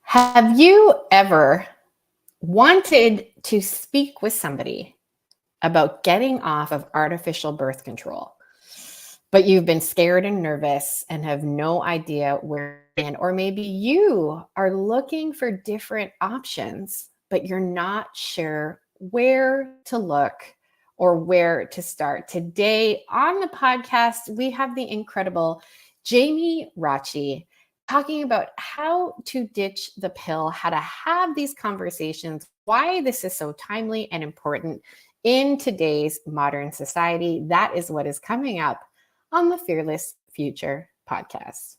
Have you ever wanted to speak with somebody about getting off of artificial birth control, but you've been scared and nervous and have no idea where to begin? Or maybe you are looking for different options, but you're not sure where to look or where to start. Today on the podcast, we have the incredible Jamie Rathjen talking about how to ditch the pill, how to have these conversations, why this is so timely and important in today's modern society. That is what is coming up on the Fearless Future podcast.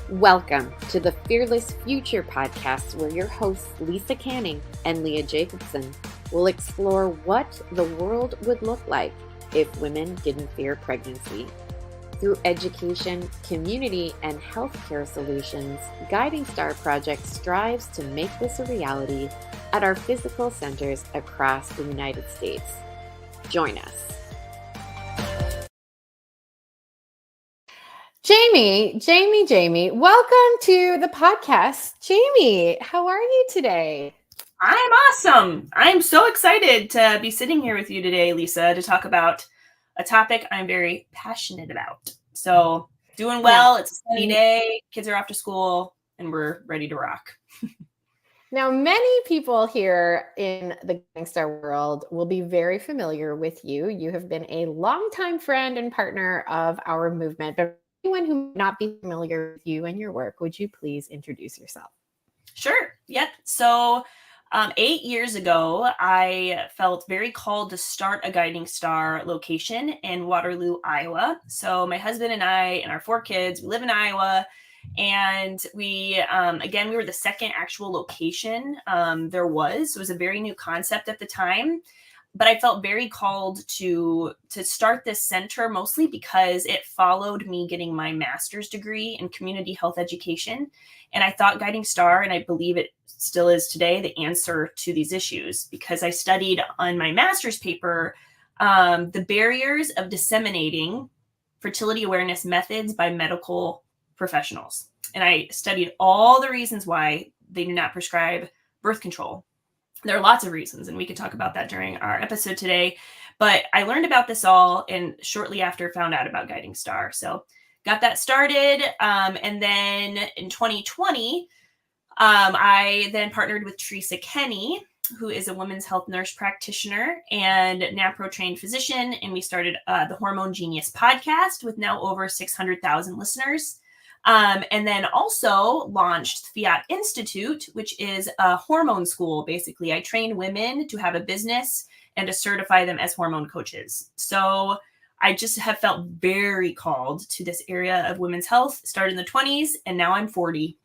Welcome to the Fearless Future podcast, where your hosts Lisa Canning and Leah Jacobson will explore what the world would look like if women didn't fear pregnancy. Through education, community, and healthcare solutions, Guiding Star Project strives to make this a reality at our physical centers across the United States. Join us. Jamie, welcome to the podcast. Jamie, how are you today? I'm awesome. I'm so excited to be sitting here with you today, Lisa, to talk about a topic I'm very passionate about. So doing well. It's a sunny day. Kids are off to school and we're ready to rock. Now, many people here in the Guiding Star world will be very familiar with you. You have been a longtime friend and partner of our movement. But anyone who may not be familiar with you and your work, would you please introduce yourself? Sure. Yep. So 8 years ago, I felt very called to start a Guiding Star location in Waterloo, Iowa. So my husband and I and our 4 kids, we live in Iowa. And we were the second actual location there was. It was a very new concept at the time. But I felt very called to start this center, mostly because it followed me getting my master's degree in community health education. And I thought Guiding Star, and I believe it still is today, the answer to these issues, because I studied on my master's paper the barriers of disseminating fertility awareness methods by medical professionals. And I studied all the reasons why they do not prescribe birth control. There are lots of reasons, and we could talk about that during our episode today. But I learned about this all and shortly after found out about Guiding Star. So got that started. And then in 2020, I then partnered with Teresa Kenny, who is a women's health nurse practitioner and NAPRO-trained physician. And we started the Hormone Genius Podcast with now over 600,000 listeners. And then also launched Fiat Institute, which is a hormone school. Basically, I train women to have a business and to certify them as hormone coaches. So I just have felt very called to this area of women's health. Started in the 20s, and now I'm 40.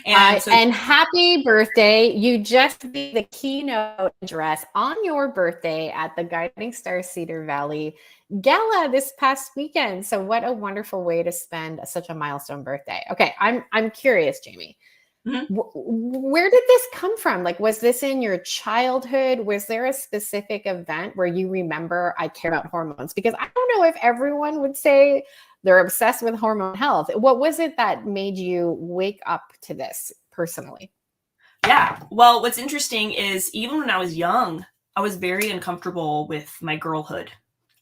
And happy birthday. You just did the keynote address on your birthday at the Guiding Star Cedar Valley Gala this past weekend. So what a wonderful way to spend such a milestone birthday. Okay, I'm curious, Jamie. Mm-hmm. Where did this come from? Like, was this in your childhood? Was there a specific event where you remember, I care about hormones? Because I don't know if everyone would say they're obsessed with hormone health. What was it that made you wake up to this personally? Yeah. Well, what's interesting is even when I was young, I was very uncomfortable with my girlhood.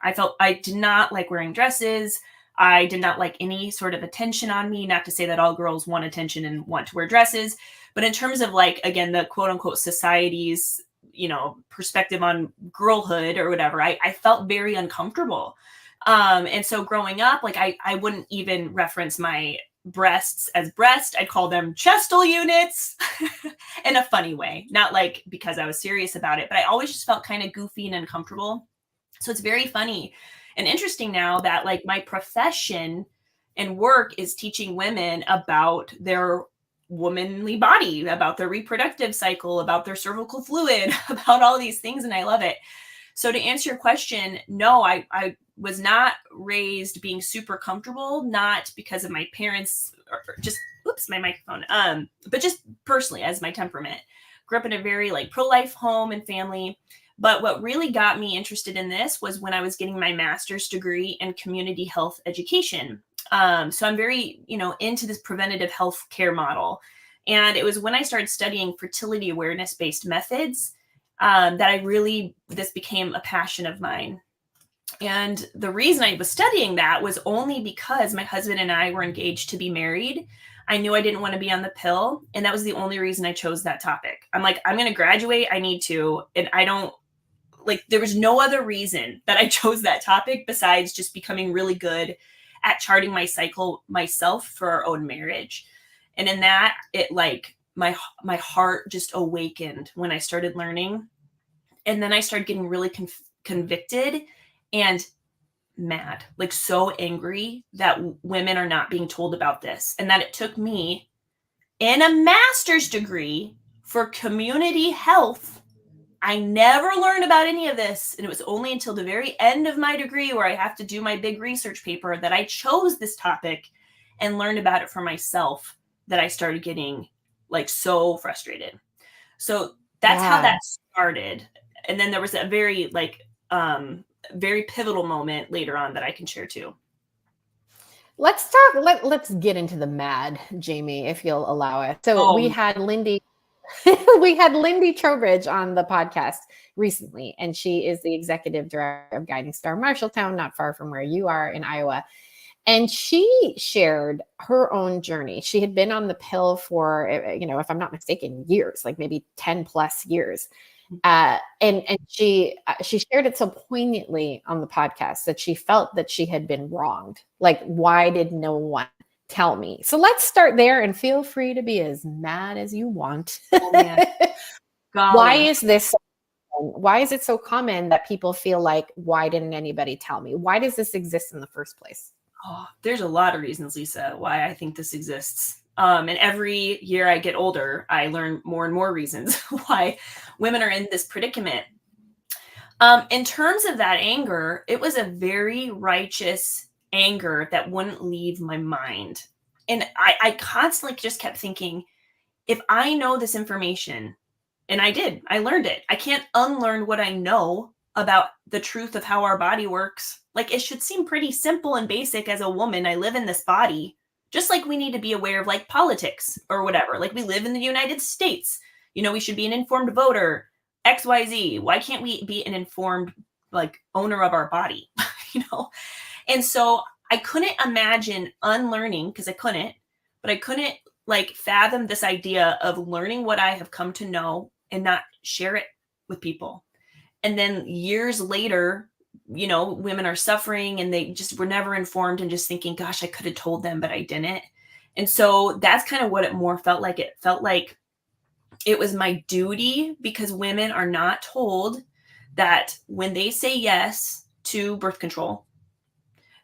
I felt I did not like wearing dresses. I did not like any sort of attention on me. Not to say that all girls want attention and want to wear dresses, but in terms of like, again, the quote unquote society's, perspective on girlhood or whatever, I felt very uncomfortable. And so growing up, like I wouldn't even reference my breasts as breast. I'd call them chestal units in a funny way, not like because I was serious about it, but I always just felt kind of goofy and uncomfortable. So it's very funny and interesting now that like my profession and work is teaching women about their womanly body, about their reproductive cycle, about their cervical fluid, about all these things. And I love it. So to answer your question, no, I was not raised being super comfortable, not because of my parents or just, my microphone, but just personally as my temperament. Grew up in a very like pro-life home and family. But what really got me interested in this was when I was getting my master's degree in community health education. So I'm very, into this preventative health care model. And it was when I started studying fertility awareness-based methods that this became a passion of mine. And the reason I was studying that was only because my husband and I were engaged to be married. I knew I didn't want to be on the pill. And that was the only reason I chose that topic. I'm like, I'm going to graduate. I need to. And I don't there was no other reason that I chose that topic besides just becoming really good at charting my cycle myself for our own marriage. And in that, it my heart just awakened when I started learning. And then I started getting really convicted and mad, so angry that women are not being told about this. And that it took me in a master's degree for community health. I never learned about any of this. And it was only until the very end of my degree, where I have to do my big research paper, that I chose this topic and learned about it for myself, that I started getting so frustrated. So that's how that started. And then there was a very very pivotal moment later on that I can share too. Let's get into the mad, Jamie, if you'll allow it. So we had Lindy Trowbridge on the podcast recently, and she is the executive director of Guiding Star Marshalltown, not far from where you are in Iowa. And she shared her own journey. She had been on the pill for, if I'm not mistaken, years, maybe 10 plus years. And she shared it so poignantly on the podcast that she felt that she had been wronged. Why did no one tell me? So let's start there, and feel free to be as mad as you want. Oh, man. Why is it so common that people feel like, why didn't anybody tell me? Why does this exist in the first place? Oh, there's a lot of reasons, Lisa, why I think this exists. And every year I get older, I learn more and more reasons why women are in this predicament. In terms of that anger, it was a very righteous anger that wouldn't leave my mind. And I constantly just kept thinking, if I know this information, and I learned it, I can't unlearn what I know about the truth of how our body works. It should seem pretty simple and basic. As a woman, I live in this body. Just like we need to be aware of politics or whatever. We live in the United States. We should be an informed voter, XYZ. Why can't we be an informed owner of our body? And so I couldn't imagine unlearning, because I couldn't fathom this idea of learning what I have come to know and not share it with people. And then years later, women are suffering and they just were never informed, and just thinking, gosh, I could have told them, but I didn't. And so that's kind of what it more felt like. It felt like it was my duty, because women are not told that when they say yes to birth control,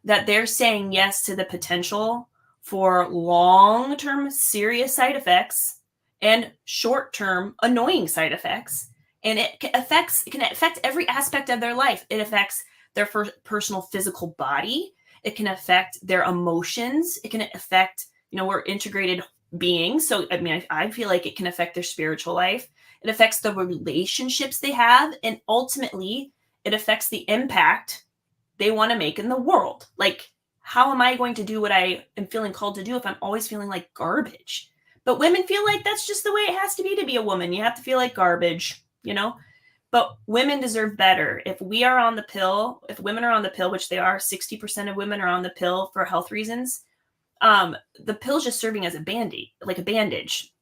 that they're saying yes to the potential for long-term serious side effects and short-term annoying side effects. And it can affect every aspect of their life. It affects their personal physical body. It can affect their emotions. It can affect, we're integrated beings. So, I feel like it can affect their spiritual life. It affects the relationships they have. And ultimately, it affects the impact they want to make in the world. How am I going to do what I am feeling called to do if I'm always feeling like garbage? But women feel like that's just the way it has to be a woman. You have to feel like garbage. But women deserve better. If women are on the pill, which they are, 60% of women are on the pill for health reasons. The pill's just serving as a band-aid, like a bandage.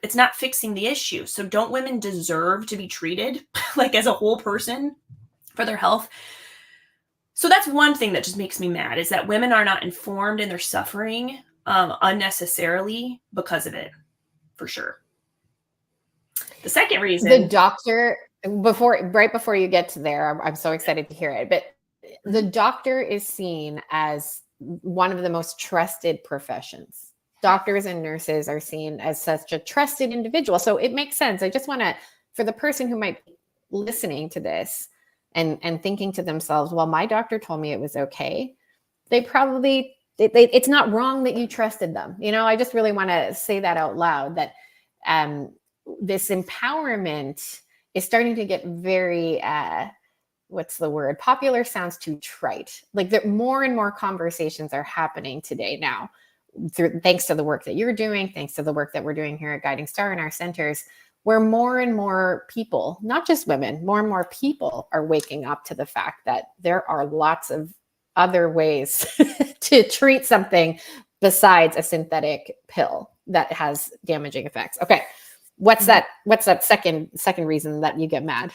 It's not fixing the issue. So don't women deserve to be treated as a whole person for their health? So that's one thing that just makes me mad, is that women are not informed and they're suffering unnecessarily because of it, for sure. The second reason, the doctor, right before you get to there, I'm so excited to hear it, but the doctor is seen as one of the most trusted professions. Doctors and nurses are seen as such a trusted individual. So it makes sense. I just want to, for the person who might be listening to this and thinking to themselves, well, my doctor told me it was okay. It's not wrong that you trusted them. I just really want to say that out loud, that this empowerment is starting to get very, what's the word? Popular sounds too trite. More and more conversations are happening today now thanks to the work that you're doing, thanks to the work that we're doing here at Guiding Star in our centers, where more and more people, not just women, more and more people are waking up to the fact that there are lots of other ways to treat something besides a synthetic pill that has damaging effects. Okay. What's that second reason that you get mad?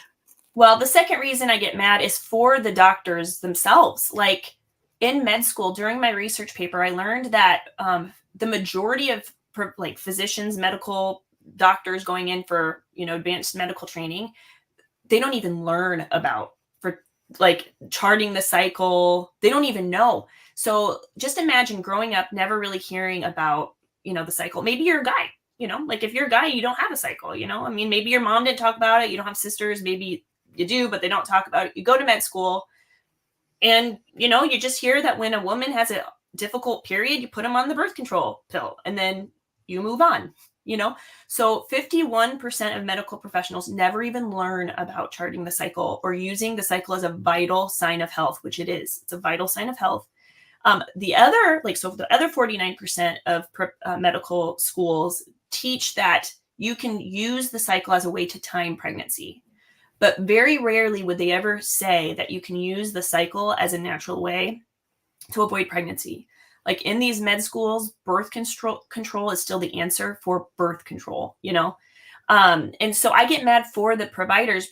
Well, the second reason I get mad is for the doctors themselves. Like in med school, during my research paper, I learned that the majority of like physicians, medical doctors going in for, advanced medical training, they don't even learn about like charting the cycle. They don't even know. So just imagine growing up, never really hearing about, the cycle. Maybe you're a guy, like if you're a guy, you don't have a cycle, I mean, maybe your mom didn't talk about it. You don't have sisters. Maybe you do, but they don't talk about it. You go to med school and, you just hear that when a woman has a difficult period, you put them on the birth control pill and then you move on, So 51% of medical professionals never even learn about charting the cycle or using the cycle as a vital sign of health, which it is. It's a vital sign of health. The other 49% of medical schools teach that you can use the cycle as a way to time pregnancy. But very rarely would they ever say that you can use the cycle as a natural way to avoid pregnancy. Like in these med schools, birth control is still the answer for birth control, And so I get mad for the providers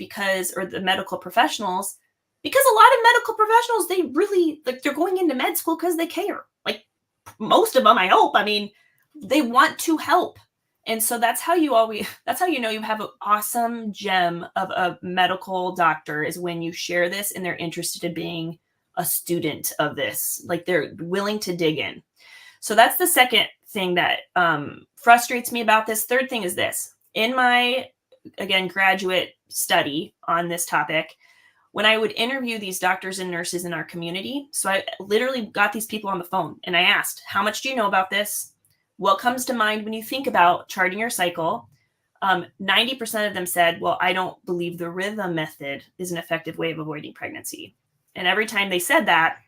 or the medical professionals, because a lot of medical professionals, they really, like, they're going into med school because they care. Like most of them, I hope. I mean, they want to help. And so that's how you know you have an awesome gem of a medical doctor, is when you share this and they're interested in being a student of this. Like they're willing to dig in. So that's the second thing that frustrates me about this. Third thing is this. In my, again, graduate study on this topic, when I would interview these doctors and nurses in our community, so I literally got these people on the phone and I asked, how much do you know about this? What comes to mind when you think about charting your cycle? 90% of them said, well, I don't believe the rhythm method is an effective way of avoiding pregnancy. And every time they said that,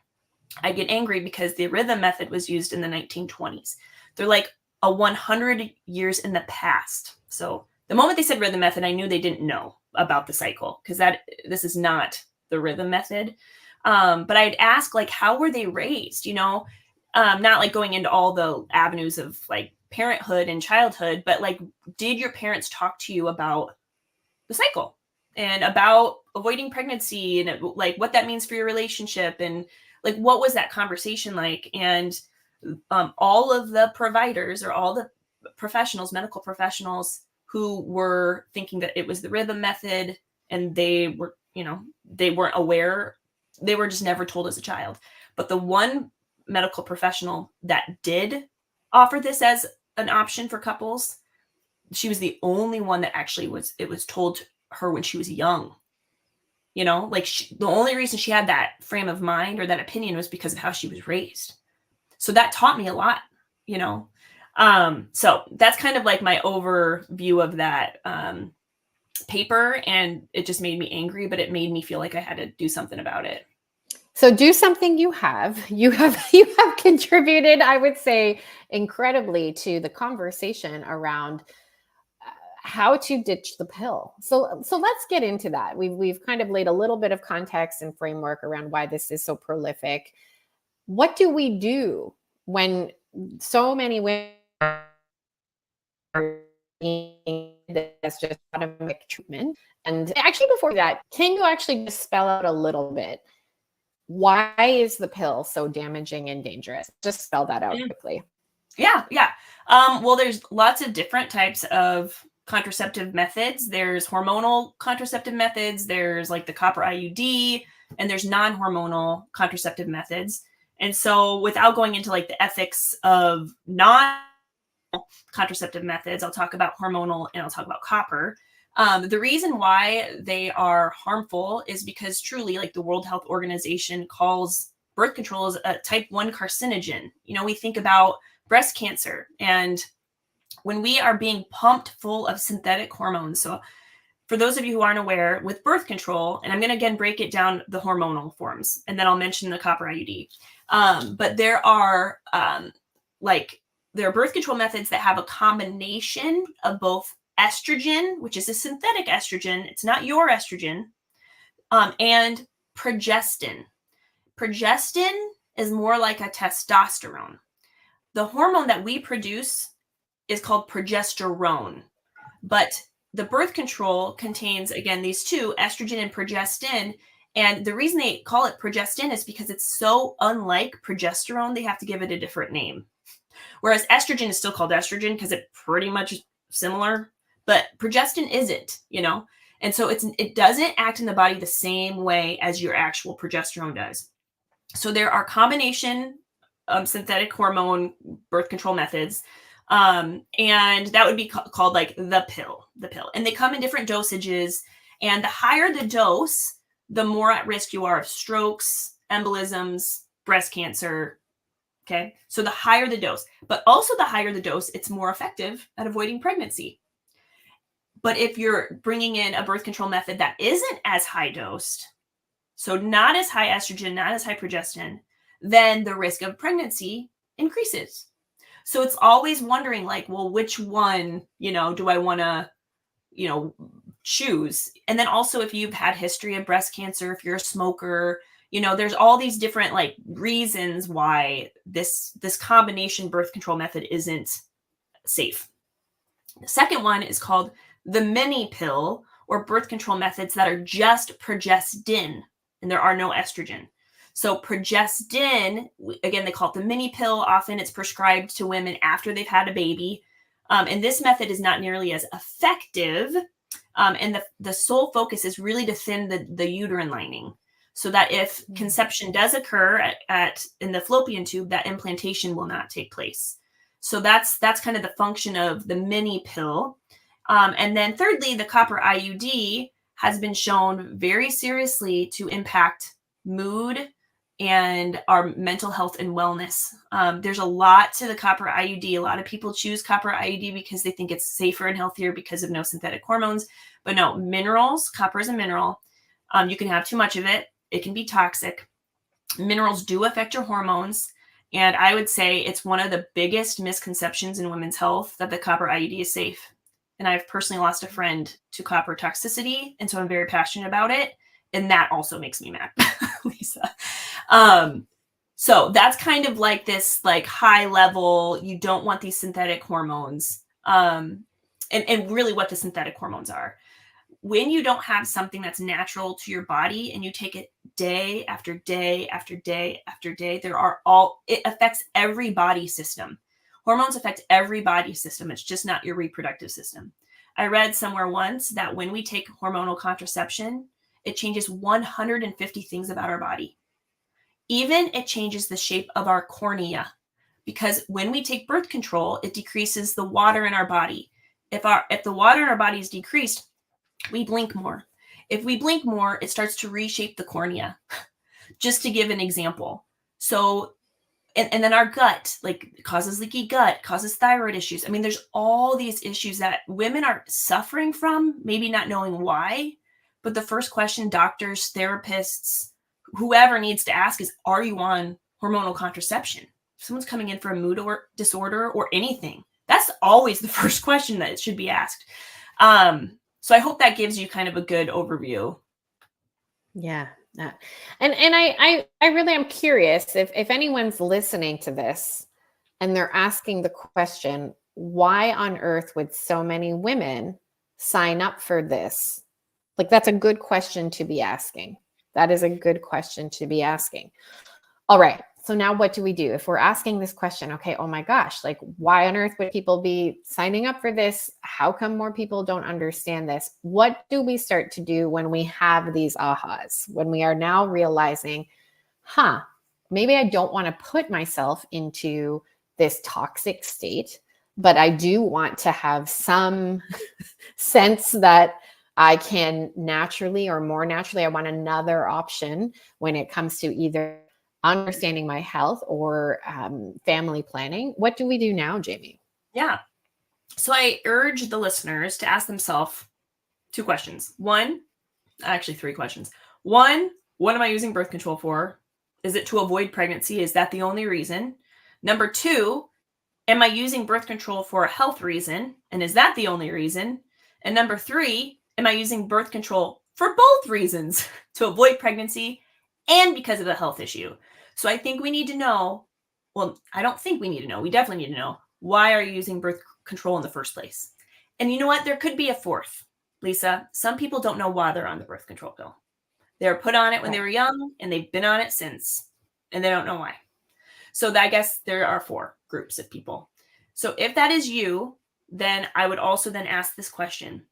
I get angry because the rhythm method was used in the 1920s. They're like 100 years in the past. So the moment they said rhythm method, I knew they didn't know about the cycle, because this is not the rhythm method. But I'd ask, like, how were they raised? Not like going into all the avenues of like parenthood and childhood, but like, did your parents talk to you about the cycle and about avoiding pregnancy and like what that means for your relationship? And like, what was that conversation like? And all of the providers or all the professionals, medical professionals who were thinking that it was the rhythm method, and they were, they weren't aware, they were just never told as a child. But the one medical professional that did offer this as an option for couples, she was the only one that actually it was told her when she was young. Like the only reason she had that frame of mind or that opinion was because of how she was raised. So that taught me a lot, So that's kind of like my overview of that paper, and it just made me angry, but it made me feel like I had to do something about it. So do something. You have contributed, I would say, incredibly to the conversation around how to ditch the pill. So let's get into that. We've kind of laid a little bit of context and framework around why this is so prolific. What do we do when so many women are being this just automatic treatment? And actually, before that, can you actually just spell out a little bit? Why is the pill so damaging and dangerous? Just spell that out quickly. Yeah. Well, there's lots of different types of contraceptive methods. There's hormonal contraceptive methods. There's like the copper IUD, and there's non-hormonal contraceptive methods. And so without going into like the ethics of non-contraceptive methods, I'll talk about hormonal and I'll talk about copper. The reason why they are harmful is because truly, like, the World Health Organization calls birth control as a type 1 carcinogen. We think about breast cancer, and when we are being pumped full of synthetic hormones. So for those of you who aren't aware, with birth control, and I'm going to again break it down the hormonal forms, and then I'll mention the copper IUD. But there are like there are birth control methods that have a combination of both estrogen, which is a synthetic estrogen, it's not your estrogen, and progestin. Progestin is more like a testosterone. The hormone that we produce is called progesterone, but the birth control contains, again, these two, estrogen and progestin. And the reason they call it progestin is because it's so unlike progesterone, they have to give it a different name. Whereas estrogen is still called estrogen because it's pretty much similar, but progestin isn't, And so it doesn't act in the body the same way as your actual progesterone does. So there are combination synthetic hormone birth control methods. And that would be called like the pill. And they come in different dosages. And the higher the dose, the more at risk you are of strokes, embolisms, breast cancer. Okay. So the higher the dose, but also the higher the dose, it's more effective at avoiding pregnancy. But if you're bringing in a birth control method that isn't as high dosed, so not as high estrogen, not as high progestin, then the risk of pregnancy increases. So it's always wondering like, well, which one, do I want to, choose? And then also if you've had history of breast cancer, if you're a smoker, there's all these different like reasons why this combination birth control method isn't safe. The second one is called the mini pill, or birth control methods that are just progestin and there are no estrogen. So progestin, again, they call it the mini pill. Often it's prescribed to women after they've had a baby. And this method is not nearly as effective. And the sole focus is really to thin the uterine lining so that if conception does occur in the fallopian tube, that implantation will not take place. So that's kind of the function of the mini pill. And then thirdly, the copper IUD has been shown very seriously to impact mood and our mental health and wellness. There's a lot to the copper IUD. A lot of people choose copper IUD because they think it's safer and healthier because of no synthetic hormones. But no, minerals, copper is a mineral. You can have too much of it. It can be toxic. Minerals do affect your hormones. And I would say it's one of the biggest misconceptions in women's health that the copper IUD is safe. And I've personally lost a friend to copper toxicity. And so I'm very passionate about it. And that also makes me mad, Lisa. So that's kind of like this like high level, you don't want these synthetic hormones. And really what the synthetic hormones are. When you don't have something that's natural to your body and you take it day after day after day after day, it affects every body system. Hormones affect every body system. It's just not your reproductive system. I read somewhere once that when we take hormonal contraception, it changes 150 things about our body. Even it changes the shape of our cornea, because when we take birth control, it decreases the water in our body. If the water in our body is decreased, we blink more. If we blink more, it starts to reshape the cornea, just to give an example. So, and then our gut, like causes leaky gut, causes thyroid issues. I mean, there's all these issues that women are suffering from, maybe not knowing why. But the first question doctors, therapists, whoever needs to ask is, are you on hormonal contraception? If someone's coming in for a mood disorder or anything, that's always the first question that should be asked. So I hope that gives you kind of a good overview. Yeah. And I really am curious if anyone's listening to this and they're asking the question, why on earth would so many women sign up for this? Like, that's a good question to be asking. That is a good question to be asking. All right. So now what do we do? If we're asking this question, okay, oh my gosh, like why on earth would people be signing up for this? How come more people don't understand this? What do we start to do when we have these ahas, when we are now realizing, maybe I don't want to put myself into this toxic state, but I do want to have some sense that I can naturally or more naturally, I want another option when it comes to either understanding my health or family planning. What do we do now, Jamie? Yeah. So I urge the listeners to ask themselves two questions. Actually three questions. One, what am I using birth control for? Is it to avoid pregnancy? Is that the only reason? Number two, Am I using birth control for a health reason? And is that the only reason? And number 3, am I using birth control for both reasons, to avoid pregnancy and because of a health issue? So I think we need to know, well, I don't think we need to know, we definitely need to know, why are you using birth control in the first place? And you know what? There could be a fourth, Lisa. Some people don't know why they're on the birth control pill. They were put on it when they were young and they've been on it since, and they don't know why. So I guess there are 4 groups of people. So if that is you, then I would also then ask this question.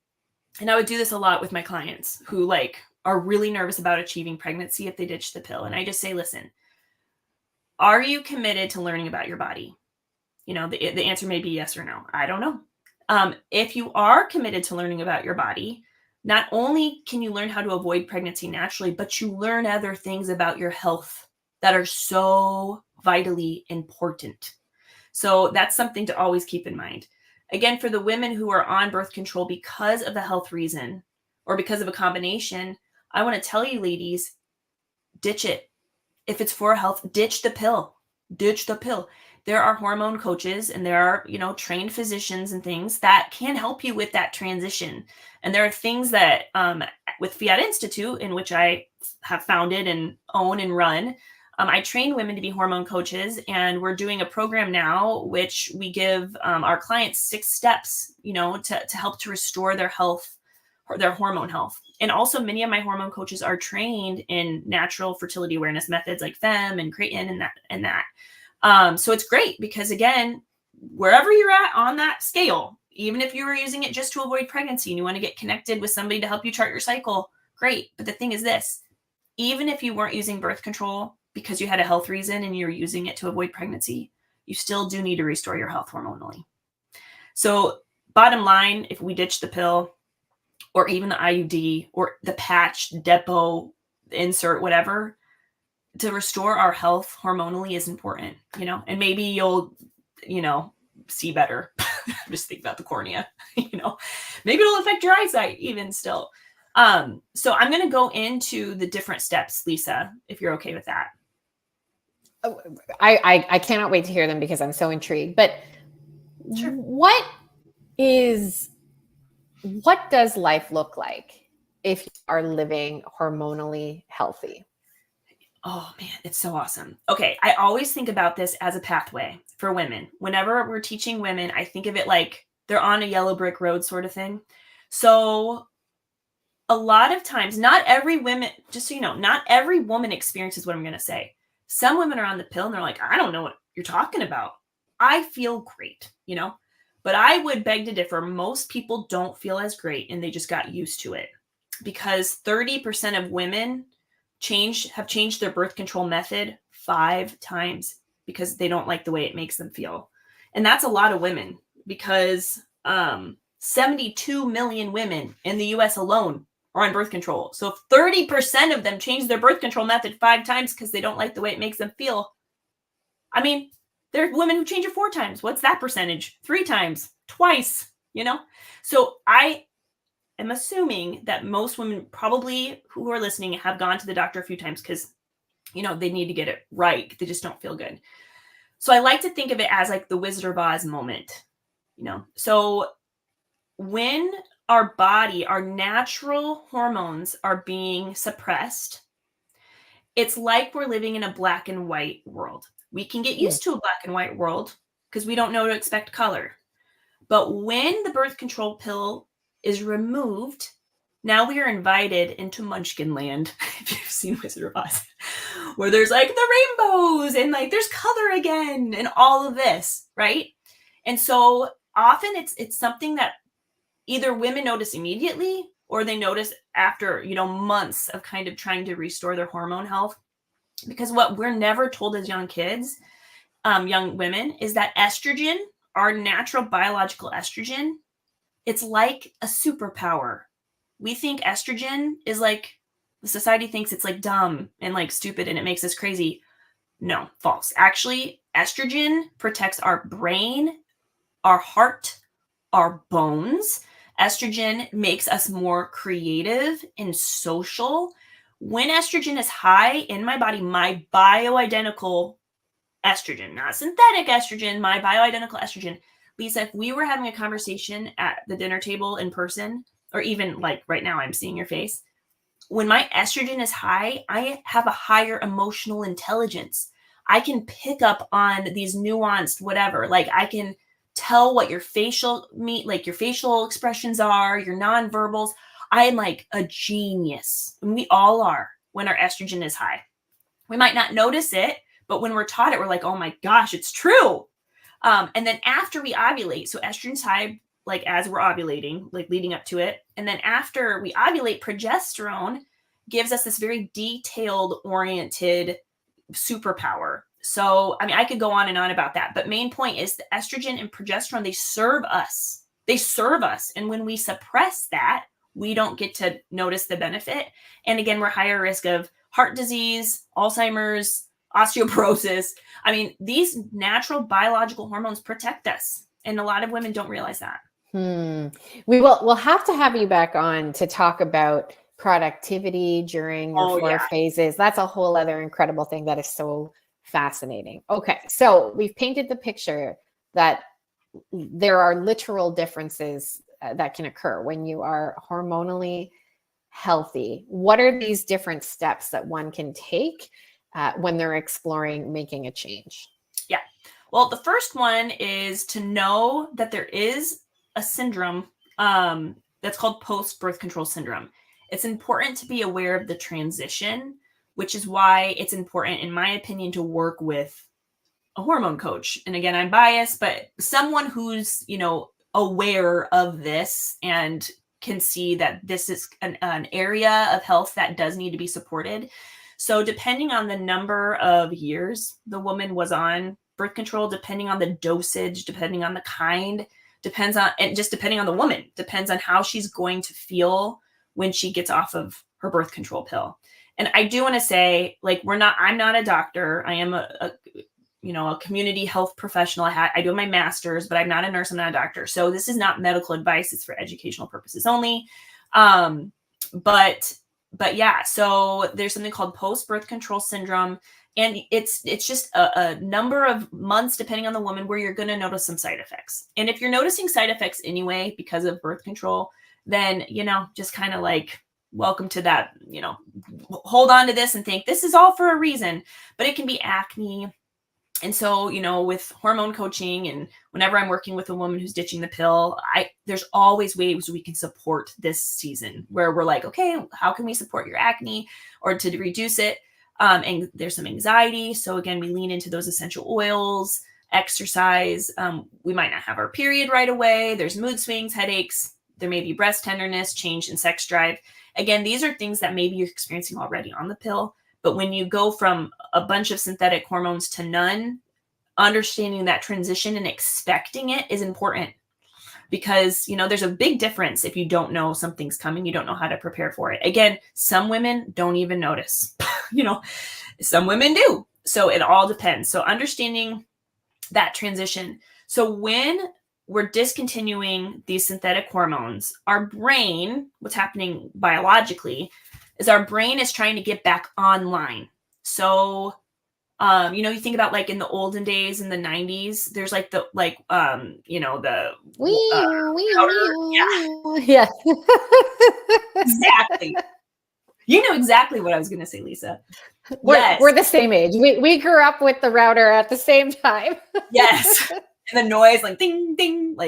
And I would do this a lot with my clients who like are really nervous about achieving pregnancy if they ditch the pill. And I just say, listen, are you committed to learning about your body? You know, the answer may be yes or no. I don't know. If you are committed to learning about your body, not only can you learn how to avoid pregnancy naturally, but you learn other things about your health that are so vitally important. So that's something to always keep in mind. Again, for the women who are on birth control because of the health reason or because of a combination, I want to tell you, ladies, ditch it. If it's for health, ditch the pill. Ditch the pill. There are hormone coaches and there are, trained physicians and things that can help you with that transition. And there are things that with Fiat Institute, in which I have founded and own and run, I train women to be hormone coaches, and we're doing a program now, which we give our clients 6 steps, to help to restore their health, or their hormone health. And also many of my hormone coaches are trained in natural fertility awareness methods like FEM and Creighton and that. So it's great because, again, wherever you're at on that scale, even if you were using it just to avoid pregnancy and you want to get connected with somebody to help you chart your cycle, great. But the thing is this, even if you weren't using birth control because you had a health reason and you're using it to avoid pregnancy, you still do need to restore your health hormonally. So bottom line, if we ditch the pill or even the IUD or the patch, depot, insert, whatever, to restore our health hormonally is important, and maybe you'll, see better. I'm just thinking about the cornea, maybe it'll affect your eyesight even still. So I'm going to go into the different steps, Lisa, if you're okay with that. I cannot wait to hear them because I'm so intrigued. But Sure. What does life look like if you are living hormonally healthy? Oh man, it's so awesome. Okay. I always think about this as a pathway for women. Whenever we're teaching women, I think of it like they're on a yellow brick road sort of thing. So a lot of times, not every woman, just so you know, not every woman experiences what I'm going to say. Some women are on the pill and they're like, I don't know what you're talking about. I feel great, but I would beg to differ. Most people don't feel as great and they just got used to it because 30% of women have changed their birth control method 5 times because they don't like the way it makes them feel. And that's a lot of women because 72 million women in the US alone are on birth control. So if 30% of them change their birth control method 5 times because they don't like the way it makes them feel, I mean, there are women who change it 4 times. What's that percentage? 3 times, twice, So I am assuming that most women probably who are listening have gone to the doctor a few times because, they need to get it right. They just don't feel good. So I like to think of it as like the Wizard of Oz moment, So when our body, our natural hormones are being suppressed, it's like we're living in a black and white world. We can get used to a black and white world because we don't know to expect color. But when the birth control pill is removed, now we are invited into Munchkin Land, if you've seen Wizard of Oz, where there's like the rainbows and like there's color again and all of this, right? And so often it's something that either women notice immediately or they notice after, months of kind of trying to restore their hormone health. Because what we're never told as young kids, young women, is that estrogen, our natural biological estrogen, it's like a superpower. We think estrogen is like, the society thinks it's like dumb and like stupid and it makes us crazy. No, false. Actually, estrogen protects our brain, our heart, our bones. Estrogen makes us more creative and social. When estrogen is high in my body, my bioidentical estrogen, not synthetic estrogen, my bioidentical estrogen. Lisa, if we were having a conversation at the dinner table in person, or even like right now, I'm seeing your face. When my estrogen is high, I have a higher emotional intelligence. I can pick up on these nuanced whatever. Like I can tell what your facial expressions are, your nonverbals. I am like a genius. And we all are when our estrogen is high. We might not notice it, but when we're taught it, we're like, oh my gosh, it's true. And then after we ovulate, so estrogen's high, like as we're ovulating, like leading up to it. And then after we ovulate, progesterone gives us this very detailed oriented superpower. So, I mean, I could go on and on about that, but main point is the estrogen and progesterone, they serve us. They serve us. And when we suppress that, we don't get to notice the benefit. And again, we're higher risk of heart disease, Alzheimer's, osteoporosis. I mean, these natural biological hormones protect us. And a lot of women don't realize that. We'll have to have you back on to talk about productivity during your four phases. That's a whole other incredible thing that is so fascinating. Okay. So we've painted the picture that there are literal differences that can occur when you are hormonally healthy. What are these different steps that one can take when they're exploring making a change? Yeah. Well, the first one is to know that there is a syndrome that's called post-birth control syndrome. It's important to be aware of the transition, which is why it's important, in my opinion, to work with a hormone coach. And again, I'm biased, but someone who's, aware of this and can see that this is an area of health that does need to be supported. So depending on the number of years the woman was on birth control, depending on the dosage, depending on the kind, depending on the woman, depends on how she's going to feel when she gets off of her birth control pill. And I do want to say, I'm not a doctor. I am a community health professional. I do my master's, but I'm not a nurse. I'm not a doctor. So this is not medical advice. It's for educational purposes only. But yeah, so there's something called post-birth control syndrome. And it's just a number of months, depending on the woman, where you're going to notice some side effects. And if you're noticing side effects anyway, because of birth control, then, just kind of welcome to that, hold on to this and think this is all for a reason, but it can be acne. And so, with hormone coaching and whenever I'm working with a woman who's ditching the pill, there's always ways we can support this season where we're like, okay, how can we support your acne or to reduce it? And there's some anxiety. So again, we lean into those essential oils, exercise. We might not have our period right away. There's mood swings, headaches. There may be breast tenderness, change in sex drive. Again, these are things that maybe you're experiencing already on the pill. But when you go from a bunch of synthetic hormones to none, understanding that transition and expecting it is important because, there's a big difference if you don't know something's coming, you don't know how to prepare for it. Again, some women don't even notice, some women do. So it all depends. So understanding that transition. So when we're discontinuing these synthetic hormones, our brain, what's happening biologically, is our brain is trying to get back online. So, you think about in the olden days in the 90s, there's Yeah. Exactly. You know exactly what I was going to say, Lisa. We're the same age. We grew up with the router at the same time. Yes. And the noise, ding, ding,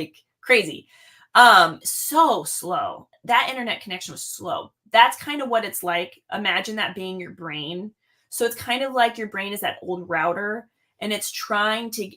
crazy. So slow. That internet connection was slow. That's kind of what it's like. Imagine that being your brain. So it's kind of like your brain is that old router and it's trying to,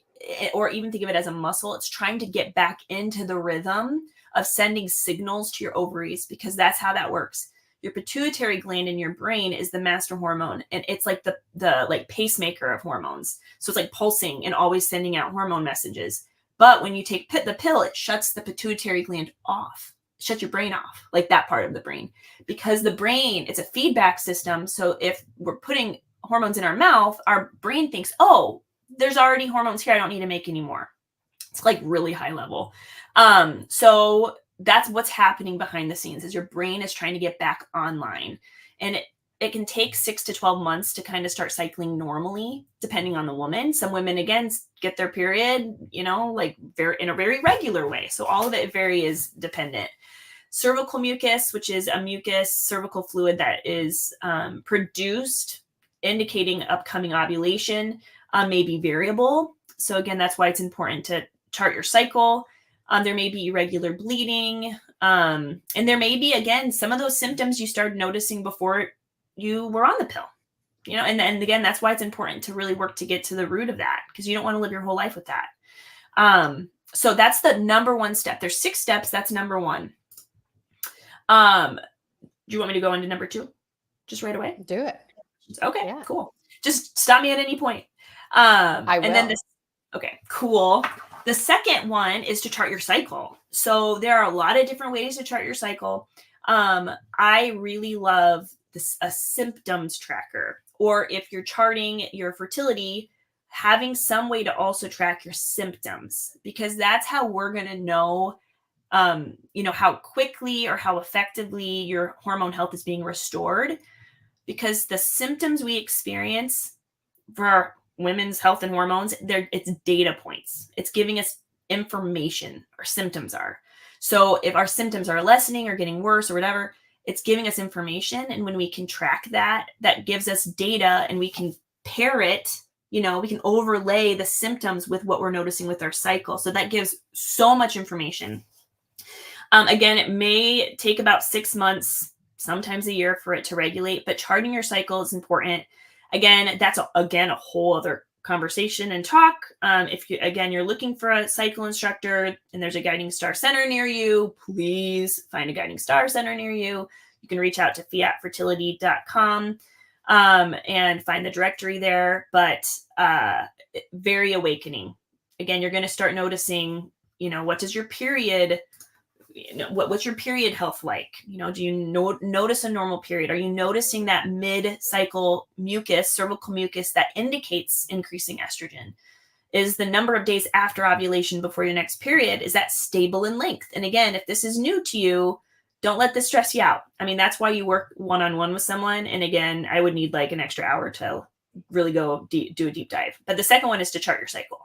or even think of it as a muscle, it's trying to get back into the rhythm of sending signals to your ovaries because that's how that works. Your pituitary gland in your brain is the master hormone and it's like the pacemaker of hormones. So it's pulsing and always sending out hormone messages. But when you take the pill, it shuts the pituitary gland off. Shut your brain off, that part of the brain, because the brain, it's a feedback system. So if we're putting hormones in our mouth, our brain thinks, oh, there's already hormones here. I don't need to make any more. It's really high level. So that's what's happening behind the scenes is your brain is trying to get back online. And it can take 6 to 12 months to kind of start cycling normally, depending on the woman. Some women, again, get their period, like in a very regular way. So all of it varies dependent. Cervical mucus, which is a mucus cervical fluid that is produced indicating upcoming ovulation, may be variable. So again, that's why it's important to chart your cycle. There may be irregular bleeding. And there may be, again, some of those symptoms you started noticing before you were on the pill, and again, that's why it's important to really work to get to the root of that, because you don't want to live your whole life with that. So that's the number one step. There's 6 steps. That's number 1. Do you want me to go into number 2 just right away? Do it. Okay, Yeah. Cool. Just stop me at any point. I will. And then okay, cool. The second one is to chart your cycle. So there are a lot of different ways to chart your cycle. I really love a symptoms tracker, or if you're charting your fertility, having some way to also track your symptoms, because that's how we're going to know, how quickly or how effectively your hormone health is being restored, because the symptoms we experience for our women's health and hormones, it's data points. It's giving us information. Our symptoms are. So if our symptoms are lessening or getting worse or whatever, it's giving us information. And when we can track that gives us data, and we can pair it, we can overlay the symptoms with what we're noticing with our cycle. So that gives so much information. Again, it may take about 6 months, sometimes a year, for it to regulate, but charting your cycle is important. Again, that's a whole other conversation and talk. If you're looking for a cycle instructor and there's a Guiding Star Center near you, please find a Guiding Star Center near you. You can reach out to fiatfertility.com and find the directory there. But very awakening. Again, you're going to start noticing, what does your period, what's your period health like? Do you notice a normal period? Are you noticing that mid-cycle mucus, cervical mucus, that indicates increasing estrogen? Is the number of days after ovulation before your next period, is that stable in length? And again, if this is new to you, don't let this stress you out. I mean, that's why you work one-on-one with someone. And again, I would need like an extra hour to really go do a deep dive. But the second one is to chart your cycle.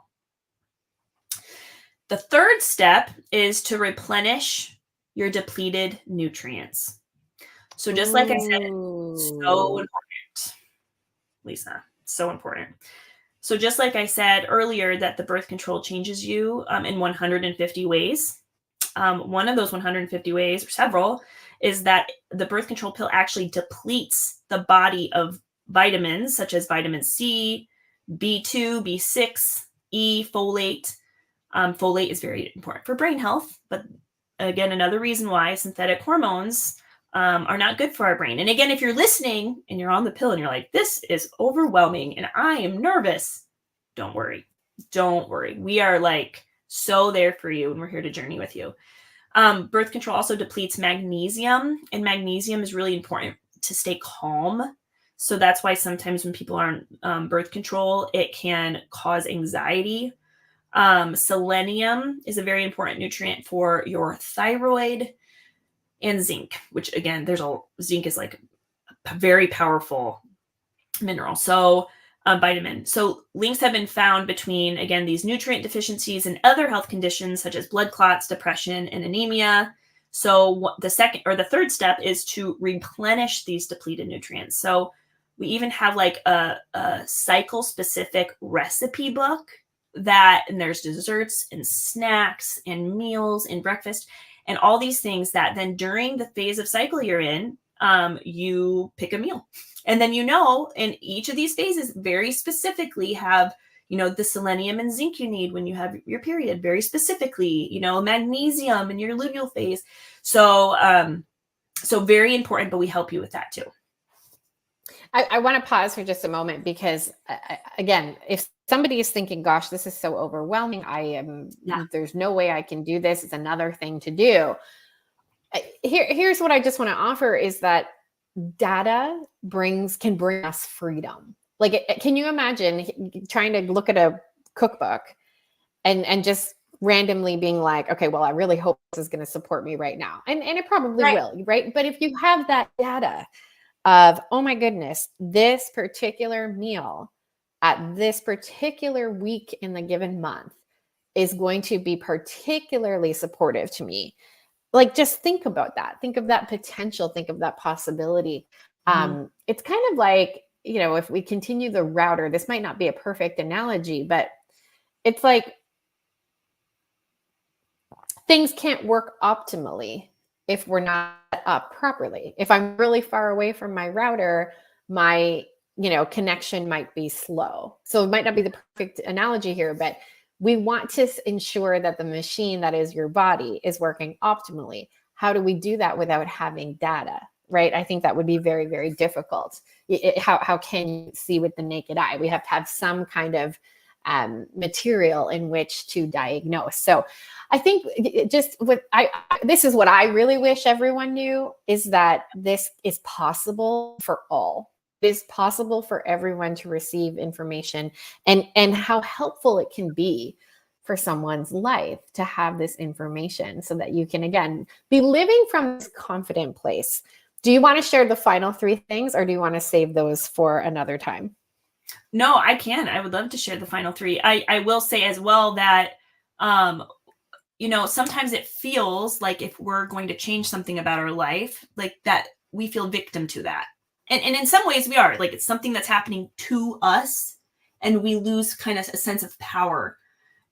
The third step is to replenish your depleted nutrients. So just like I said, so important, Lisa, so important. So just like I said earlier, that the birth control changes you in 150 ways. One of those 150 ways, or several, is that the birth control pill actually depletes the body of vitamins such as vitamin C, B2, B6, E, folate. Folate is very important for brain health, but again, another reason why synthetic hormones are not good for our brain. And again, if you're listening and you're on the pill and you're like, this is overwhelming and I am nervous, don't worry. Don't worry. We are like so there for you, and we're here to journey with you. Birth control also depletes magnesium, and magnesium is really important to stay calm. So that's why sometimes when people are on birth control, it can cause anxiety. Selenium is a very important nutrient for your thyroid, and zinc, which again, zinc is like a very powerful mineral. So vitamin. So links have been found between, again, these nutrient deficiencies and other health conditions such as blood clots, depression, and anemia. So the third step is to replenish these depleted nutrients. So we even have like a cycle specific recipe book and there's desserts and snacks and meals and breakfast and all these things that then during the phase of cycle you're in, you pick a meal. And then, in each of these phases very specifically have, the selenium and zinc you need when you have your period, very specifically, magnesium in your luteal phase. So very important, but we help you with that too. I want to pause for just a moment because, again, if somebody is thinking, gosh, this is so overwhelming, there's no way I can do this, it's another thing to do. Here's what I just want to offer is that data can bring us freedom. Like, can you imagine trying to look at a cookbook and just randomly being like, okay, well, I really hope this is going to support me right now. And it probably will, right? But if you have that data, of, oh my goodness, this particular meal at this particular week in the given month is going to be particularly supportive to me. Like, just think about that. Think of that potential. Think of that possibility. It's kind of like, if we continue the router, this might not be a perfect analogy, but it's like things can't work optimally if we're not set up properly. If I'm really far away from my router, my connection might be slow. So it might not be the perfect analogy here, but we want to ensure that the machine that is your body is working optimally. How do we do that without having data, right? I think that would be very, very difficult. How can you see with the naked eye? We have to have some kind of material in which to diagnose. So I think this is what I really wish everyone knew, is that this is possible for all. It is possible for everyone to receive information, and how helpful it can be for someone's life to have this information so that you can, again, be living from this confident place. Do you want to share the final 3 things, or do you want to save those for another time? No, I can. I would love to share the final 3. I will say as well that, sometimes it feels like if we're going to change something about our life, like that we feel victim to that. And in some ways we are, like, it's something that's happening to us and we lose kind of a sense of power.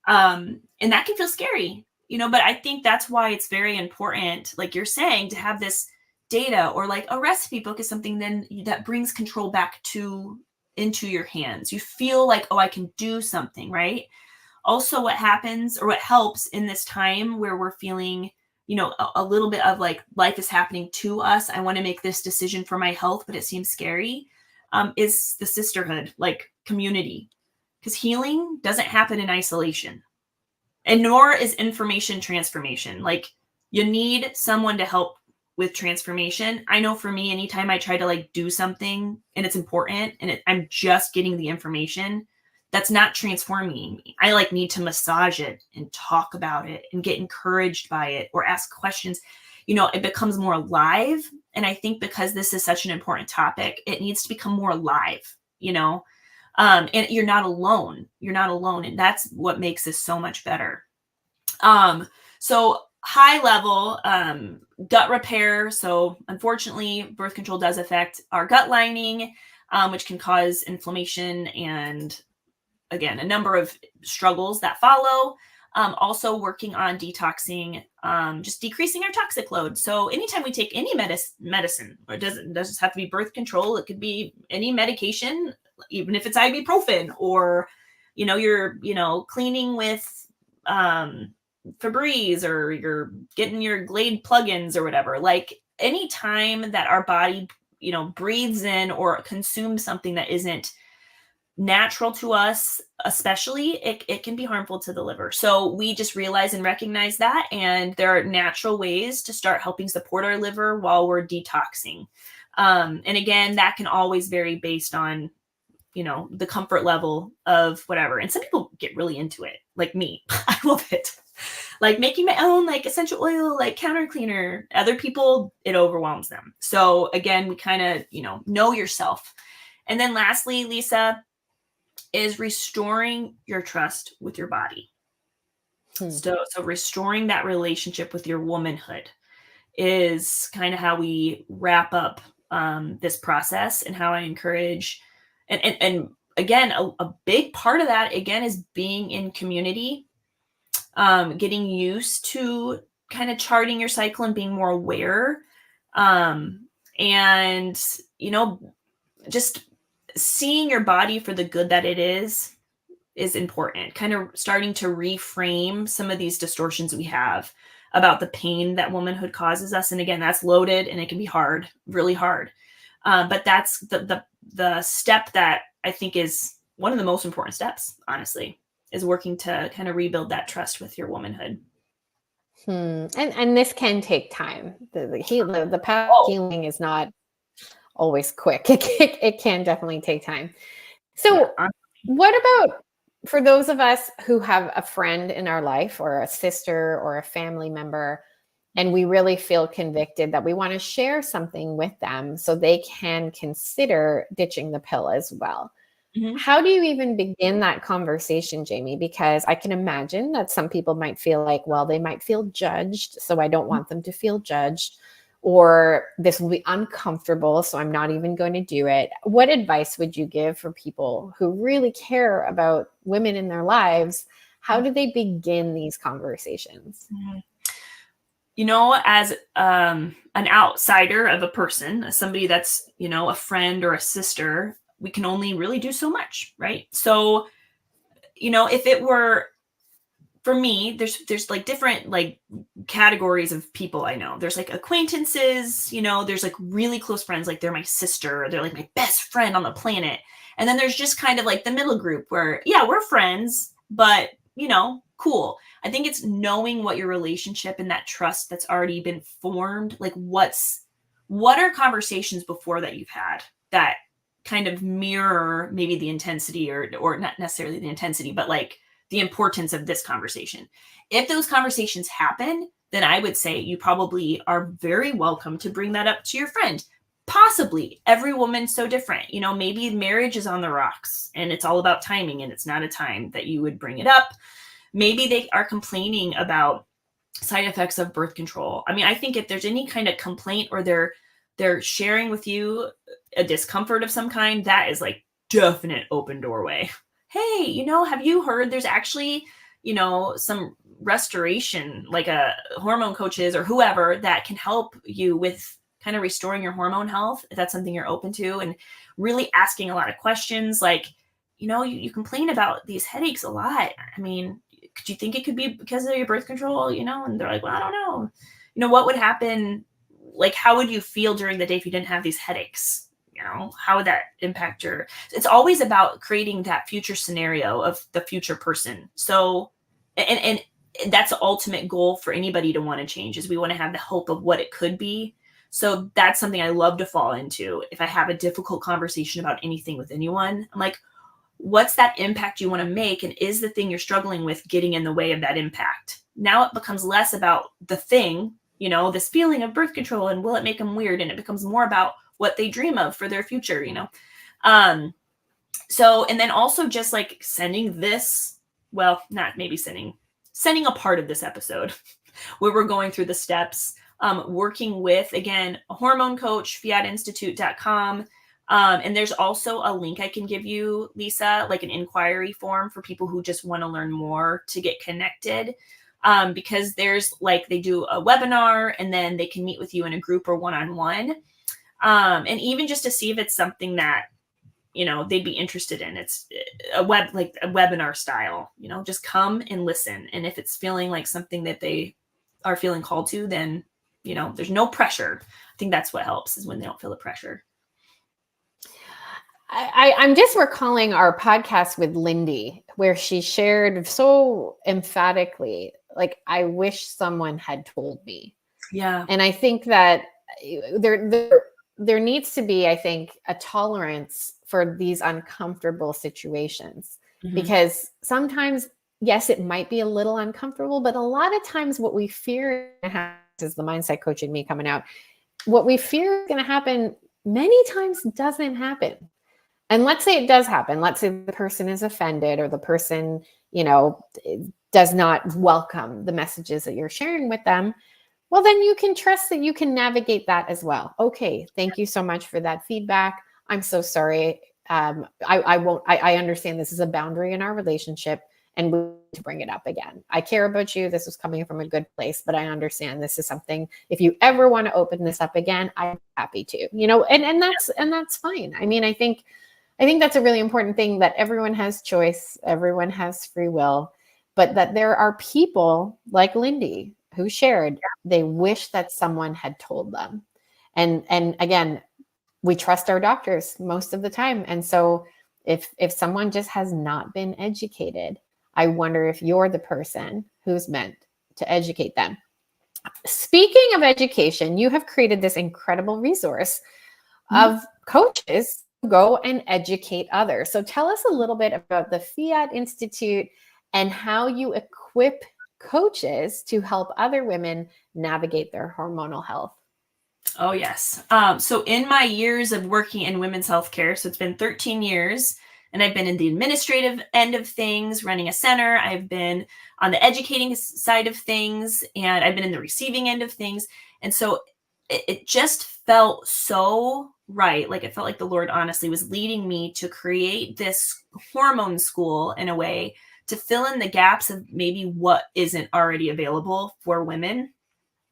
And that can feel scary, but I think that's why it's very important, like you're saying, to have this data, or like a recipe book is something then that brings control back into your hands. You feel like, oh, I can do something, right? Also, what happens, or what helps in this time where we're feeling, a little bit of like life is happening to us, I want to make this decision for my health, but it seems scary, is the sisterhood, like community. Because healing doesn't happen in isolation, and nor is information transformation. Like, you need someone to help with transformation. I know for me, anytime I try to like do something and it's important and I'm just getting the information, that's not transforming me. I like need to massage it and talk about it and get encouraged by it or ask questions. It becomes more alive. And I think because this is such an important topic, it needs to become more alive, and you're not alone. You're not alone. And that's what makes this so much better. So high level, gut repair. So unfortunately, birth control does affect our gut lining, which can cause inflammation and, again, a number of struggles that follow. Also working on detoxing, just decreasing our toxic load. So anytime we take any medicine, or it doesn't just have to be birth control, it could be any medication, even if it's ibuprofen, or, you're, cleaning with Febreze, or you're getting your Glade plugins or whatever. Like, any time that our body, breathes in or consumes something that isn't natural to us, especially, it can be harmful to the liver. So we just realize and recognize that, and there are natural ways to start helping support our liver while we're detoxing. And again, that can always vary based on, the comfort level of whatever. And some people get really into it, like me. I love it. Like making my own like essential oil, like counter cleaner. Other people, it overwhelms them. So again, we kind of, know yourself. And then lastly, Lisa, is restoring your trust with your body. So restoring that relationship with your womanhood is kind of how we wrap up this process, and how I encourage, and again, a big part of that, again, is being in community, getting used to kind of charting your cycle and being more aware, and, just seeing your body for the good that it is important. Kind of starting to reframe some of these distortions we have about the pain that womanhood causes us. And again, that's loaded and it can be hard, really hard. But that's the step that I think is one of the most important steps, honestly, is working to kind of rebuild that trust with your womanhood. And this can take time. The path of healing is not always quick. It can definitely take time. So what about for those of us who have a friend in our life, or a sister or a family member and we really feel convicted that we want to share something with them so they can consider ditching the pill as well. Mm-hmm. How do you even begin that conversation, Jamie? Because I can imagine that some people might feel like, well, they might feel judged, so I don't want them to feel judged, or this will be uncomfortable, so I'm not even going to do it. What advice would you give for people who really care about women in their lives? How do they begin these conversations? You know, as an outsider of a person, as somebody that's, you know, a friend or a sister, we can only really do so much, right? So, you know, if it were for me, there's like different like categories of people I know. There's like acquaintances, you know, there's like really close friends, like they're my sister, they're like my best friend on the planet. And then there's just kind of like the middle group where, yeah, we're friends, but, you know, cool. I think it's knowing what your relationship and that trust that's already been formed, like what are conversations before that you've had that kind of mirror maybe the intensity or not necessarily the intensity, but like the importance of this conversation. If those conversations happen, then I would say you probably are very welcome to bring that up to your friend. Possibly. Every woman's so different. You know, maybe marriage is on the rocks and it's all about timing and it's not a time that you would bring it up. Maybe they are complaining about side effects of birth control. I mean, I think if there's any kind of complaint or they're sharing with you a discomfort of some kind, that is like definite open doorway. Hey, you know, have you heard there's actually, you know, some restoration, like a hormone coaches or whoever that can help you with kind of restoring your hormone health, if that's something you're open to, and really asking a lot of questions. Like, you know, you complain about these headaches a lot. I mean, could you think it could be because of your birth control, you know? And they're like, well, I don't know. You know, what would happen? Like, how would you feel during the day if you didn't have these headaches? You know, how would that impact it's always about creating that future scenario of the future person. So, and that's the ultimate goal for anybody to want to change, is we want to have the hope of what it could be. So that's something I love to fall into. If I have a difficult conversation about anything with anyone, I'm like, what's that impact you want to make? And is the thing you're struggling with getting in the way of that impact? Now it becomes less about the thing, you know, this feeling of birth control and will it make them weird? And it becomes more about what they dream of for their future, you know? So, and then also just like sending this, well, not maybe sending a part of this episode where we're going through the steps, working with, again, a hormone coach, fiatinstitute.com. And there's also a link I can give you, Lisa, like an inquiry form for people who just want to learn more to get connected. Because there's like, they do a webinar and then they can meet with you in a group or one-on-one. And even just to see if it's something that, you know, they'd be interested in. It's like a webinar style, you know, just come and listen. And if it's feeling like something that they are feeling called to, then, you know, there's no pressure. I think that's what helps, is when they don't feel the pressure. I'm just recalling our podcast with Lindy, where she shared so emphatically, like, I wish someone had told me. Yeah. And I think that there needs to be, I think, a tolerance for these uncomfortable situations, because sometimes, yes, it might be a little uncomfortable, but a lot of times what we fear is the mindset coach in me coming out. What we fear is going to happen many times doesn't happen. And let's say it does happen. Let's say the person is offended, or the person, you know, does not welcome the messages that you're sharing with them. Well, then you can trust that you can navigate that as well. Okay, thank you so much for that feedback. I'm so sorry. I understand this is a boundary in our relationship, and we need to bring it up again. I care about you. This was coming from a good place, but I understand this is something, if you ever want to open this up again, I'm happy to, you know, and that's fine. I mean, I think that's a really important thing, that everyone has choice, everyone has free will, but that there are people like Lindy who shared, they wish that someone had told them. And again, we trust our doctors most of the time. And so if someone just has not been educated, I wonder if you're the person who's meant to educate them. Speaking of education, you have created this incredible resource of coaches who go and educate others. So tell us a little bit about the Fiat Institute and how you equip coaches to help other women navigate their hormonal health? Oh, yes. So in my years of working in women's healthcare, so it's been 13 years, and I've been in the administrative end of things, running a center. I've been on the educating side of things, and I've been in the receiving end of things. And so it just felt so right. Like it felt like the Lord honestly was leading me to create this hormone school in a way to fill in the gaps of maybe what isn't already available for women.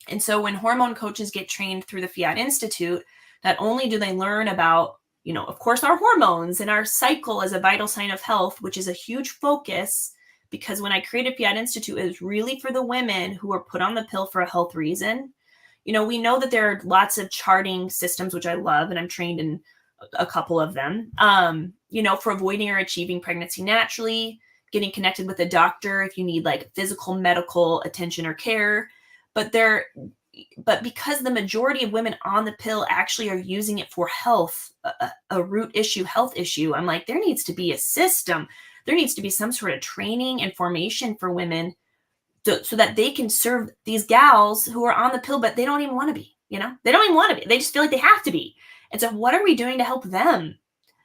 And so when hormone coaches get trained through the Fiat Institute, not only do they learn about, of course, our hormones and our cycle as a vital sign of health, which is a huge focus, because when I created Fiat Institute, it was really for the women who are put on the pill for a health reason. We know that there are lots of charting systems, which I love, and I'm trained in a couple of them, for avoiding or achieving pregnancy naturally, getting connected with a doctor if you need like physical medical attention or care. But because the majority of women on the pill actually are using it for health, a root issue, health issue, I'm like, there needs to be a system. There needs to be some sort of training and formation for women so that they can serve these gals who are on the pill, but they don't even want to be, they don't even want to be. They just feel like they have to be. And so what are we doing to help them?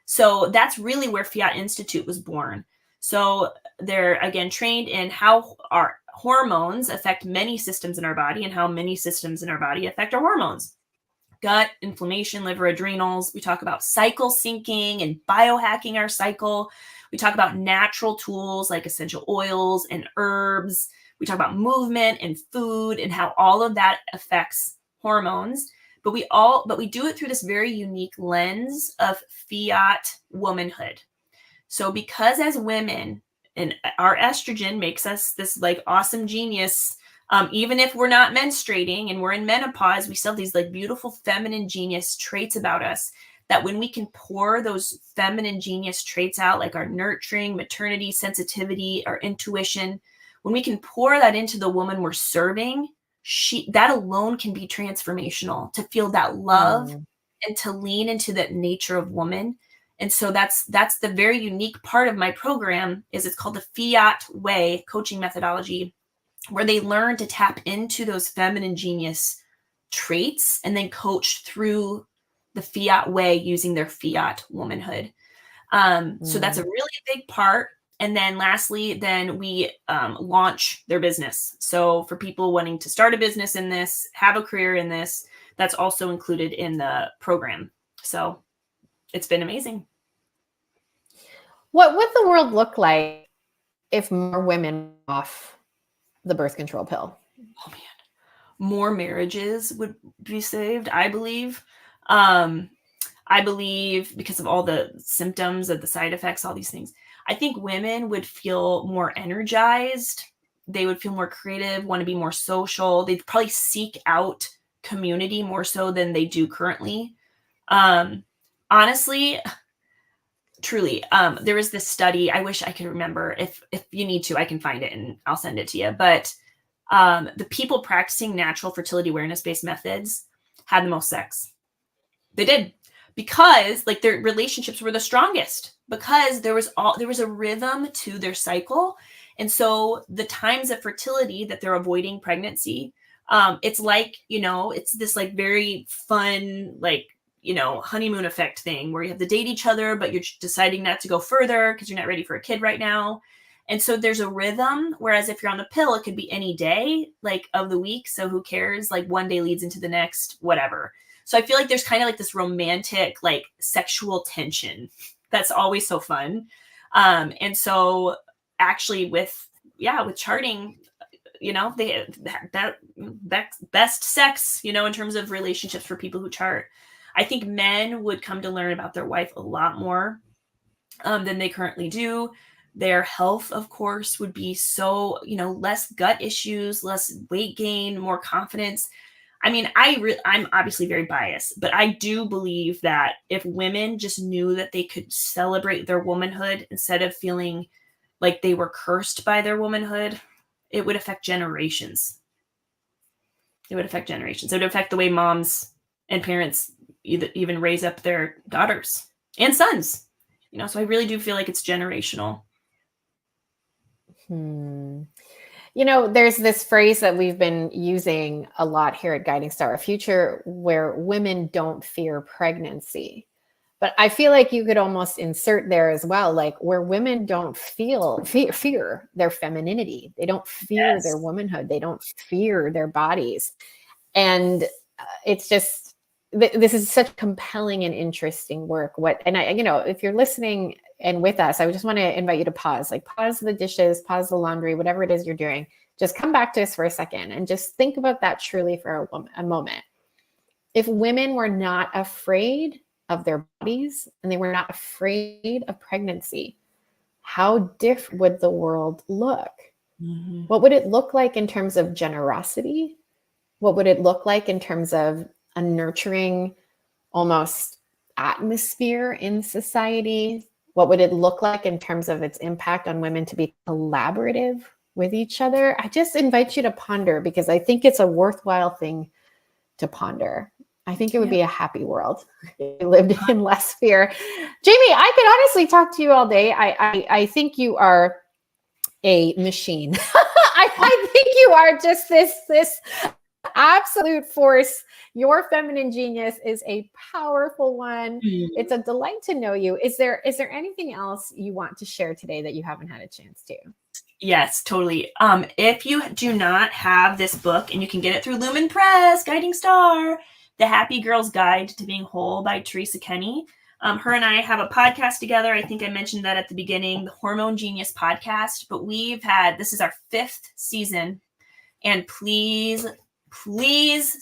So that's really where Fiat Institute was born. So they're, again, trained in how our hormones affect many systems in our body and how many systems in our body affect our hormones. Gut, inflammation, liver, adrenals. We talk about cycle syncing and biohacking our cycle. We talk about natural tools like essential oils and herbs. We talk about movement and food and how all of that affects hormones. But we do it through this very unique lens of Fiat womanhood. So because as women, and our estrogen makes us this like awesome genius, even if we're not menstruating and we're in menopause, we still have these like beautiful feminine genius traits about us that when we can pour those feminine genius traits out, like our nurturing, maternity, sensitivity, our intuition, when we can pour that into the woman we're serving, that alone can be transformational, to feel that love and to lean into that nature of woman. And so that's the very unique part of my program. Is it's called the Fiat Way coaching methodology, where they learn to tap into those feminine genius traits and then coach through the Fiat Way using their Fiat womanhood. So that's a really big part. And then lastly, then we launch their business. So for people wanting to start a business in this, have a career in this, that's also included in the program. So it's been amazing. What would the world look like if more women were off the birth control pill? Oh man, more marriages would be saved, I believe. I believe because of all the symptoms of the side effects, all these things, I think women would feel more energized. They would feel more creative, want to be more social. They'd probably seek out community more so than they do currently. Honestly, truly, there was this study. I wish I could remember. If you need to, I can find it and I'll send it to you. But the people practicing natural fertility awareness-based methods had the most sex. They did, because like their relationships were the strongest, because there was a rhythm to their cycle. And so the times of fertility that they're avoiding pregnancy, it's like, it's this like very fun, like, honeymoon effect thing where you have to date each other, but you're deciding not to go further because you're not ready for a kid right now. And so there's a rhythm. Whereas if you're on the pill, it could be any day, like of the week. So who cares? Like one day leads into the next, whatever. So I feel like there's kind of like this romantic, like sexual tension that's always so fun. And so actually with charting, they that best sex, in terms of relationships for people who chart. I think men would come to learn about their wife a lot more than they currently do. Their health, of course, would be so, less gut issues, less weight gain, more confidence. I mean, I'm obviously very biased, but I do believe that if women just knew that they could celebrate their womanhood instead of feeling like they were cursed by their womanhood, it would affect generations. It would affect generations. It would affect the way moms and parents even raise up their daughters and sons. So I really do feel like it's generational. There's this phrase that we've been using a lot here at Guiding Star, a future where women don't fear pregnancy. But I feel like you could almost insert there as well, like where women don't fear their femininity. They don't fear their womanhood. They don't fear their bodies. And it's just, this is such compelling and interesting work. If you're listening and with us, I would just want to invite you to pause the dishes, pause the laundry, whatever it is you're doing. Just come back to us for a second and just think about that truly for a moment. If women were not afraid of their bodies and they were not afraid of pregnancy, how different would the world look? Mm-hmm. What would it look like in terms of generosity? What would it look like in terms of a nurturing almost atmosphere in society? What would it look like in terms of its impact on women to be collaborative with each other? I just invite you to ponder, because I think it's a worthwhile thing to ponder. I think it would be a happy world if we lived in less fear. Jamie, I could honestly talk to you all day. I think you are a machine. I think you are just this absolute force. Your feminine genius is a powerful one. It's a delight to know you. Is there anything else you want to share today that you haven't had a chance to? Yes, totally. If you do not have this book, and you can get it through Lumen Press, Guiding Star, The Happy Girl's Guide to Being Whole by Teresa Kenny. Her and I have a podcast together. I think I mentioned that at the beginning, the Hormone Genius Podcast. But this is our 5th season. And please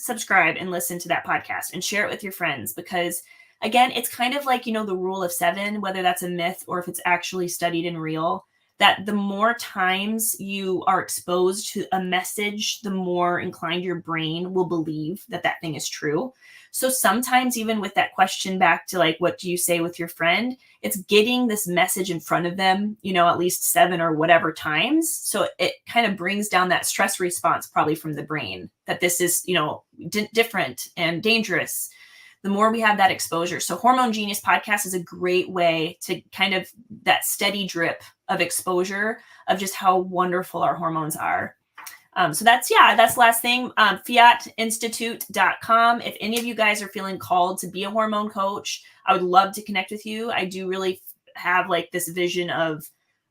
subscribe and listen to that podcast and share it with your friends, because again, it's kind of like, the rule of 7, whether that's a myth or if it's actually studied and real, that the more times you are exposed to a message, the more inclined your brain will believe that thing is true. So sometimes even with that question back to like, what do you say with your friend? It's getting this message in front of them, at least 7 or whatever times. So it kind of brings down that stress response probably from the brain that this is, different and dangerous. The more we have that exposure. So Hormone Genius Podcast is a great way to kind of that steady drip of exposure of just how wonderful our hormones are. So that's the last thing. fiatinstitute.com. If any of you guys are feeling called to be a hormone coach, I would love to connect with you. I do really have like this vision of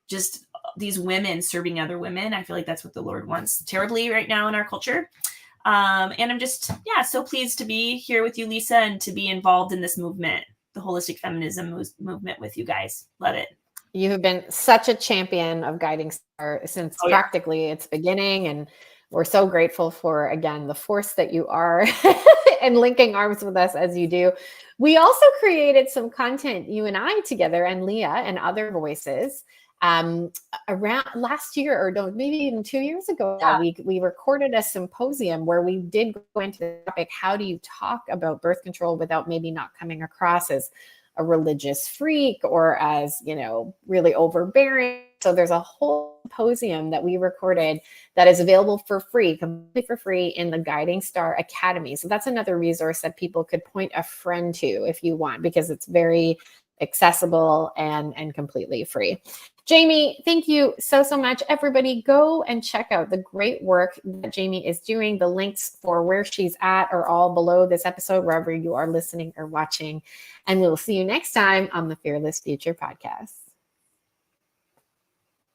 just these women serving other women. I feel like that's what the Lord wants terribly right now in our culture. And I'm just, so pleased to be here with you, Lisa, and to be involved in this movement, the holistic feminism movement with you guys. Love it. You have been such a champion of Guiding Star since practically its beginning. And we're so grateful for, again, the force that you are and linking arms with us as you do. We also created some content, you and I together, and Leah and other voices, around last year, or maybe even 2 years ago. We recorded a symposium where we did go into the topic, how do you talk about birth control without maybe not coming across as a religious freak or as, really overbearing. So there's a whole symposium that we recorded that is available for free, completely for free, in the Guiding Star Academy. So that's another resource that people could point a friend to if you want, because it's very accessible and completely free. Jamie, thank you so much. Everybody, go and check out the great work that Jamie is doing. The links for where she's at are all below this episode, wherever you are listening or watching. And we'll see you next time on the Fearless Future Podcast.